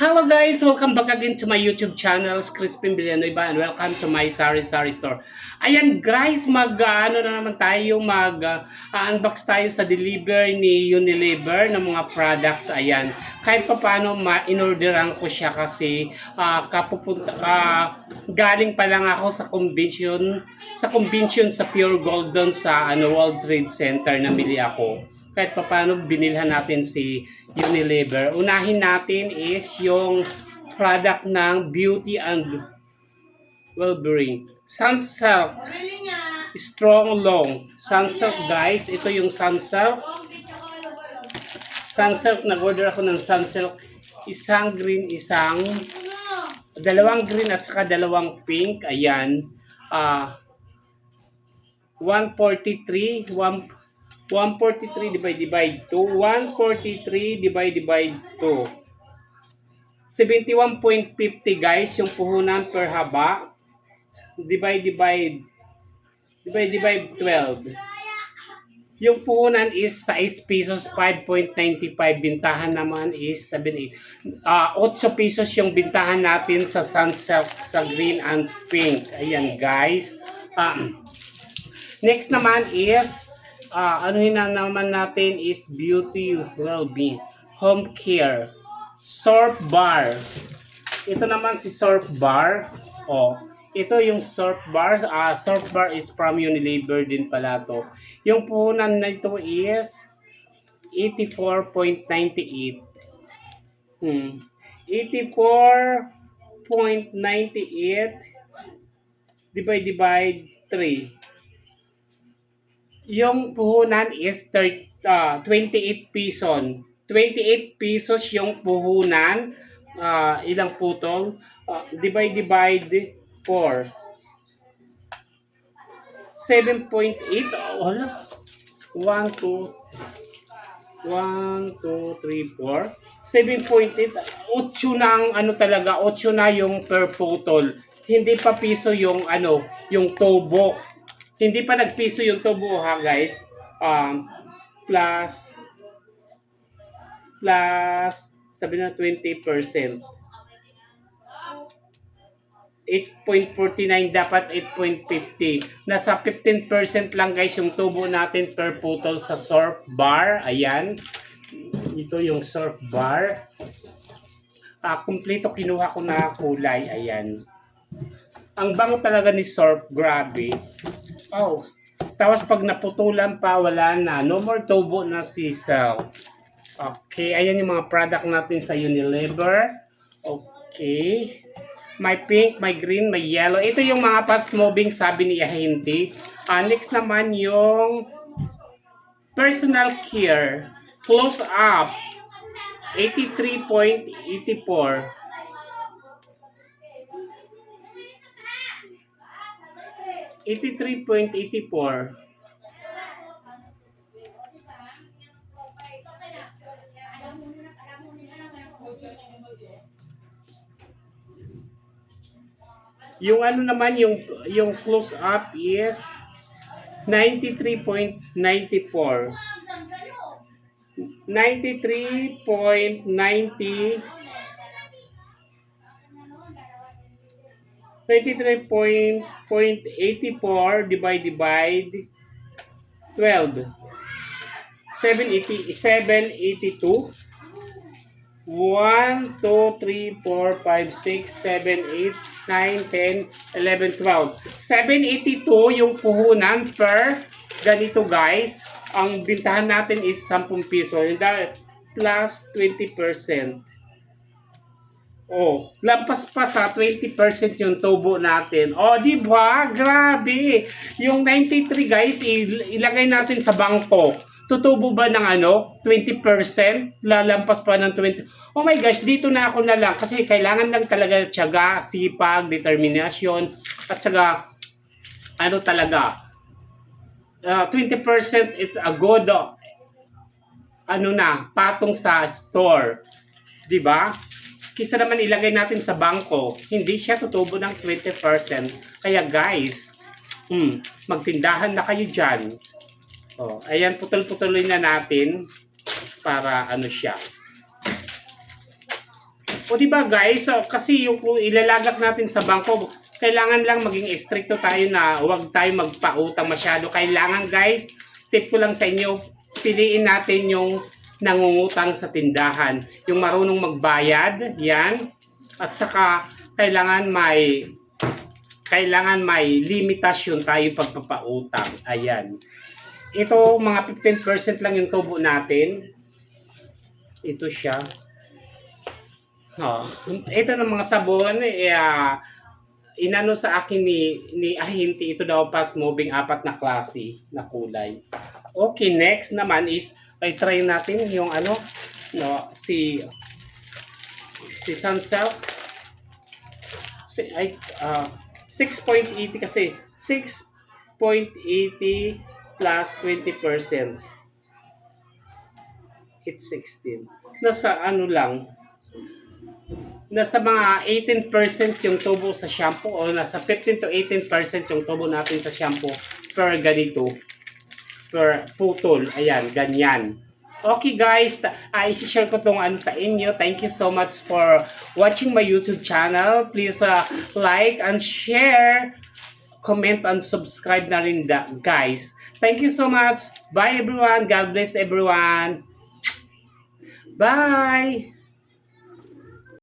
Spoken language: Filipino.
Hello guys! Welcome back again to my YouTube channel, Crispin Villanueva, and welcome to my Sari Sari store. Ayan guys, ano na naman tayo, unbox tayo sa deliver ni Unilever ng mga products. Ayan, kahit pa paano in-orderan ko siya kasi galing pa lang ako sa convention sa Pure Gold doon sa World Trade Center, namili ako. Kahit pa paano binilhan natin si Unilever. Unahin natin is yung product ng Beauty and Wellbeing. Sunsilk Strong Long. Sunsilk guys, ito yung Sunsilk. Sunsilk, nag-order ako ng Sunsilk. Isang green, dalawang green at saka dalawang pink. Ayan. 143 divide 2. 143 divide 2. 71.50 guys yung puhunan per haba. Divide 12. Yung puhunan is 6 pesos, 5.95. Bintahan naman is 7.8. 8 pesos yung bintahan natin sa Sunsilk sa green and pink. Ayan guys. Next naman is anuhin na naman natin is Beauty Wellbeing Home Care Surf Bar. Ito naman si Surf Bar. Ito yung Surf Bar. Surf Bar is from Unilever din pala to. Yung puhunan na ito is 84.98. 84.98 divide 3. Yung puhunan is 28 pesos. 28 pesos yung puhunan. Ilang putol? Divide 4. 7.8. Wala. 1, 2, 3, 4. 7.8. 8 na ang talaga. 8 na yung per putol. Hindi pa piso yung yung tubo. Hindi pa nagpiso yung tubo ha guys. Plus sabi na 20%. 8.49 dapat 8.50. Nasa 15% lang guys yung tubo natin per putol sa Surf Bar. Ayan. Ito yung Surf Bar. Kumpleto kinuha ko na kulay. Ayan. Ang bango talaga ni Surf. Grabe. Tapos pag naputulan pa, wala na. No more tubo na sisal. Okay, ayan yung mga product natin sa Unilever. Okay. May pink, may green, may yellow. Ito yung mga fast moving sabi ni Ahinti. Next naman yung personal care. Close up. 83.84. $83.84. Yung naman yung close up is 93.94. 93.90 23.84 divide 12. 782. 1, 2, 3, 4, 5, 6, 7, 8, 9, 10, 11, 12. 782 yung puhunan per ganito guys. Ang bintahan natin is 10 piso. Plus 20%. Lampas pa sa 20% yung tubo natin. Di ba? Grabe. Yung 93 guys, ilagay natin sa bangko. Tutubo ba ng 20%? Lalampas pa ng 20%. Oh my gosh, dito na ako na lang. Kasi kailangan lang talaga tiyaga, sipag, determinasyon. At saka, talaga. 20% it's a good, patong sa store. Diba? Kisa naman ilagay natin sa bangko, hindi siya tutubo ng 20%. Kaya guys, magtindahan na kayo dyan. Ayan, putol-putuloy na natin para siya. O di ba guys, so, kasi yung kung ilalagak natin sa bangko, kailangan lang maging stricto tayo na huwag tayo magpautang masyado. Kailangan guys, tip ko lang sa inyo, piliin natin yung nangungutang sa tindahan. Yung marunong magbayad, yan. At saka kailangan may limitasyon tayo pagpapautang. Ayan. Ito, mga 15% lang yung tubo natin. Ito siya. Oh, ito ng mga sabon, inano sa akin ni Ahinti, ito daw fast moving, 4 na klase na kulay. Okay, next naman is, ay try natin yung ano, no, si Sunsilk. 6.80 kasi 6.80 plus 20%. It's 16. Nasa ano lang, nasa mga 18% yung tubo sa shampoo o nasa 15 to 18% yung tubo natin sa shampoo per ganito, per putol. Ayan, ganyan. Okay guys, isi-share ko tong ano sa inyo. Thank you so much for watching my YouTube channel. Please like and share, comment and subscribe na rin guys. Thank you so much. Bye everyone. God bless everyone. Bye!